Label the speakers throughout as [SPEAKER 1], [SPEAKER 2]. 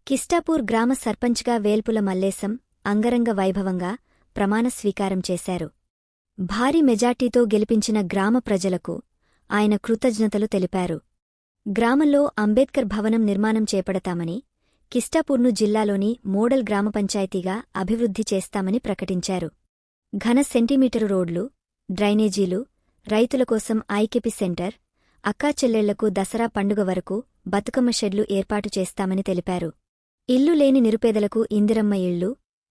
[SPEAKER 1] కిష్టాపూర్ గ్రామ సర్పంచ్గా వేల్పుల మల్లేశం అంగరంగ వైభవంగా ప్రమాణ స్వీకారం చేశారు. భారీ మెజార్టీతో గెలిపించిన గ్రామ ప్రజలకు ఆయన కృతజ్ఞతలు తెలిపారు. గ్రామంలో అంబేద్కర్ భవనం నిర్మాణం చేపడతామని, కిష్టాపూర్ను జిల్లాలోని మోడల్ గ్రామ పంచాయతీగా అభివృద్ధి చేస్తామని ప్రకటించారు. ఘన సెంటీమీటరు రోడ్లు, డ్రైనేజీలు, రైతుల కోసం ఐకేపీ సెంటర్, అక్కాచెల్లెళ్లకు దసరా పండుగ వరకు బతుకమ్మ షెడ్లు ఏర్పాటు చేస్తామని తెలిపారు. ఇల్లు లేని నిరుపేదలకు ఇందిరమ్మ ఇళ్లు,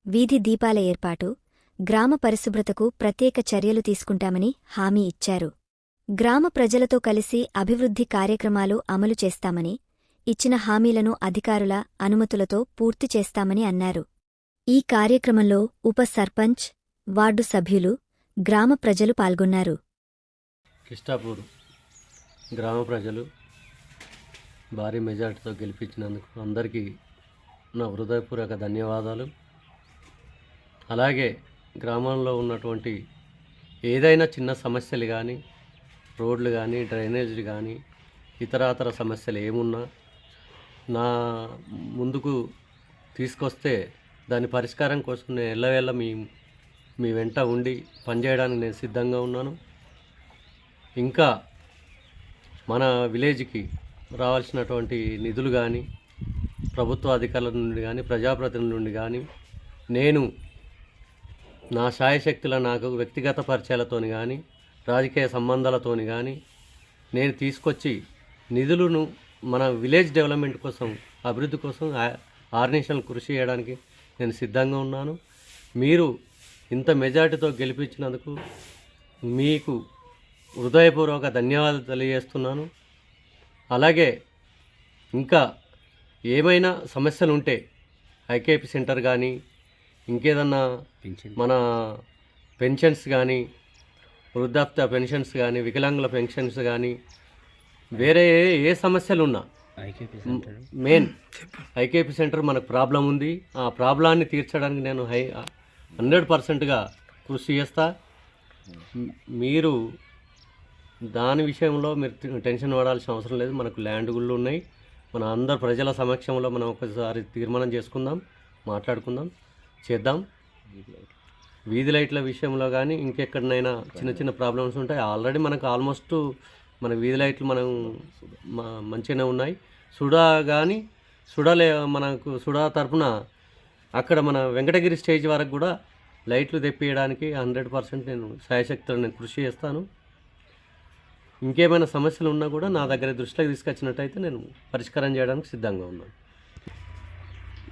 [SPEAKER 1] వీధి దీపాల ఏర్పాటు, గ్రామ పరిశుభ్రతకు ప్రత్యేక చర్యలు తీసుకుంటామని హామీ ఇచ్చారు. గ్రామ ప్రజలతో కలిసి అభివృద్ధి కార్యక్రమాలు అమలు చేస్తామని, ఇచ్చిన హామీలను అధికారుల అనుమతులతో పూర్తి చేస్తామని అన్నారు. ఈ కార్యక్రమంలో ఉప సర్పంచ్, వార్డు సభ్యులు, గ్రామ ప్రజలు పాల్గొన్నారు.
[SPEAKER 2] కిష్టాపూర్ గ్రామ ప్రజలు భారీ మెజార్టీతో గెలిపించినందుకు అందరికీ నా హృదయపూర్వక ధన్యవాదాలు. అలాగే గ్రామంలో ఉన్నటువంటి ఏదైనా చిన్న సమస్యలు కానీ, రోడ్లు కానీ, డ్రైనేజీలు కానీ, ఇతరాతర సమస్యలు ఏమున్నా నా ముందుకు తీసుకొస్తే దాని పరిష్కారం కోసం నేను ఎల్లవేళ మీ వెంట ఉండి పనిచేయడానికి నేను సిద్ధంగా ఉన్నాను. ఇంకా మన విలేజ్కి రావాల్సినటువంటి నిధులు కానీ, ప్రభుత్వ అధికారుల నుండి కానీ, ప్రజాప్రతినిధుల నుండి కానీ నేను నా శాయశక్తుల నాకు వ్యక్తిగత పరిచయాలతోని కానీ, రాజకీయ సంబంధాలతోని కానీ నేను తీసుకొచ్చి నిధులను మన విలేజ్ డెవలప్మెంట్ కోసం, అభివృద్ధి కోసం ఆర్గనైజేషన్ కృషి చేయడానికి నేను సిద్ధంగా ఉన్నాను. మీరు ఇంత మెజార్టీతో గెలిపించినందుకు మీకు హృదయపూర్వక ధన్యవాదాలు తెలియజేస్తున్నాను. అలాగే ఇంకా ఏమైనా సమస్యలు ఉంటే ఐకేపీ సెంటర్ కానీ, ఇంకేదన్నా మన పెన్షన్స్ కానీ, వృద్ధాప్య పెన్షన్స్ కానీ, వికలాంగుల పెన్షన్స్ కానీ, వేరే ఏ సమస్యలు ఉన్నా మెయిన్ ఐకేపీ సెంటర్ మనకు ప్రాబ్లం ఉంది. ఆ ప్రాబ్లాన్ని తీర్చడానికి నేను 100%గా కృషి చేస్తా. మీరు దాని విషయంలో మీరు టెన్షన్ పడాల్సిన అవసరం లేదు. మనకు ల్యాండ్ గుళ్ళు ఉన్నాయి. మన అందరు ప్రజల సమక్షంలో మనం ఒకసారి తీర్మానం చేసుకుందాం, మాట్లాడుకుందాం, చేద్దాం. వీధి లైట్ల విషయంలో కానీ ఇంకెక్కడనైనా చిన్న చిన్న ప్రాబ్లమ్స్ ఉంటాయి. ఆల్రెడీ మనకు ఆల్మోస్ట్ మన వీధి లైట్లు మనం మంచిగానే ఉన్నాయి. మనకు సుడా తరపున అక్కడ మన వెంకటగిరి స్టేజ్ వరకు కూడా లైట్లు తెప్పియడానికి 100% నేను శాయశక్తులను నేను కృషి చేస్తాను. ఇంకేమైనా సమస్యలు ఉన్నా కూడా నా దగ్గర దృష్టిలోకి తీసుకొచ్చినట్టయితే నేను పరిష్కారం చేయడానికి సిద్ధంగా ఉన్నాను.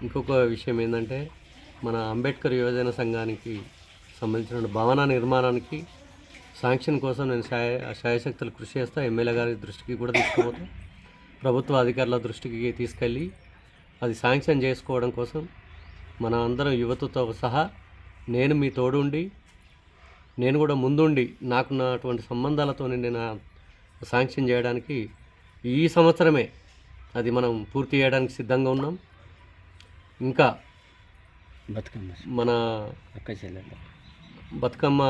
[SPEAKER 2] ఇంకొక విషయం ఏంటంటే, మన అంబేద్కర్ యువజన సంఘానికి సంబంధించిన భవన నిర్మాణానికి శాంక్షన్ కోసం నేను శాయశక్తులు కృషి చేస్తా. ఎమ్మెల్యే గారి దృష్టికి కూడా తీసుకుపోతా, ప్రభుత్వ అధికారుల దృష్టికి తీసుకెళ్ళి అది శాంక్షన్ చేసుకోవడం కోసం మన అందరం యువతతో సహా నేను మీ తోడుండి, నేను కూడా ముందుండి నాకున్నటువంటి సంబంధాలతో నేను శాంక్షన్ చేయడానికి ఈ సంవత్సరమే అది మనం పూర్తి చేయడానికి సిద్ధంగా ఉన్నాం. ఇంకా మన బతుకమ్మ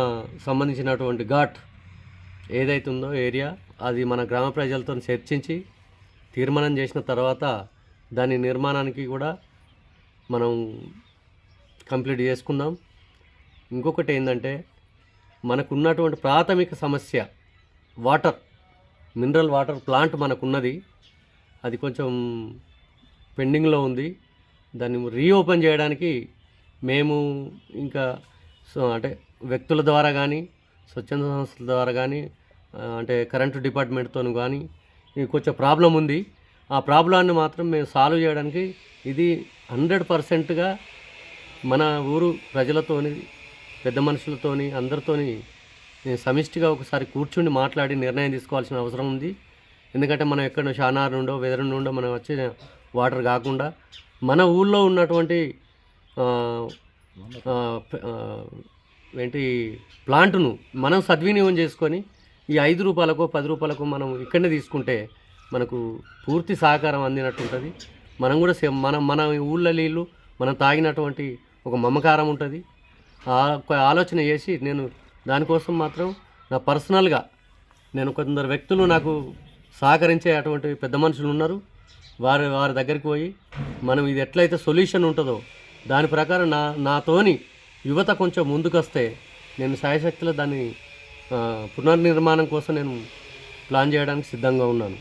[SPEAKER 2] సంబంధించినటువంటి ఘాట్ ఏదైతే ఉందో ఏరియా, అది మన గ్రామ ప్రజలతో చర్చించి తీర్మానం చేసిన తర్వాత దాని నిర్మాణానికి కూడా మనం కంప్లీట్ చేసుకుందాం. ఇంకొకటి ఏంటంటే, మనకున్నటువంటి ప్రాథమిక సమస్య మినరల్ వాటర్ ప్లాంట్ మనకున్నది, అది కొంచెం పెండింగ్లో ఉంది. దాన్ని రీఓపెన్ చేయడానికి మేము ఇంకా అంటే వ్యక్తుల ద్వారా కానీ, స్వచ్ఛంద సంస్థల ద్వారా కానీ, అంటే కరెంటు డిపార్ట్మెంట్తో కానీ కొంచెం ప్రాబ్లం ఉంది. ఆ ప్రాబ్లాన్ని మాత్రం మేము సాల్వ్ చేయడానికి ఇది 100%గా మన ఊరు ప్రజలతోని, పెద్ద మనుషులతోని, అందరితోని సమిష్టిగా ఒకసారి కూర్చుండి మాట్లాడి నిర్ణయం తీసుకోవాల్సిన అవసరం ఉంది. ఎందుకంటే మనం ఎక్కడో షానార్ నుండో వెదర్ నుండో మనం వచ్చిన వాటర్ కాకుండా మన ఊళ్ళో ఉన్నటువంటి ప్లాంట్ను మనం సద్వినియోగం చేసుకొని ఈ 5 రూపాయలకో 10 రూపాయలకో మనం ఇక్కడనే తీసుకుంటే మనకు పూర్తి సహకారం అందినట్టు ఉంటుంది. మనం కూడా మన ఊళ్ళో నీళ్ళు మనం తాగినటువంటి ఒక మమకారం ఉంటుంది. ఆలోచన చేసి నేను దానికోసం మాత్రం నా పర్సనల్గా నేను కొందరు వ్యక్తులు నాకు సహకరించే అటువంటి పెద్ద మనుషులు ఉన్నారు. వారి దగ్గరికి పోయి మనం ఇది ఎట్లయితే సొల్యూషన్ ఉంటుందో దాని ప్రకారం నాతోని యువత కొంచెం ముందుకొస్తే నేను శాయశక్తిలో దాన్ని పునర్నిర్మాణం కోసం నేను ప్లాన్ చేయడానికి సిద్ధంగా ఉన్నాను.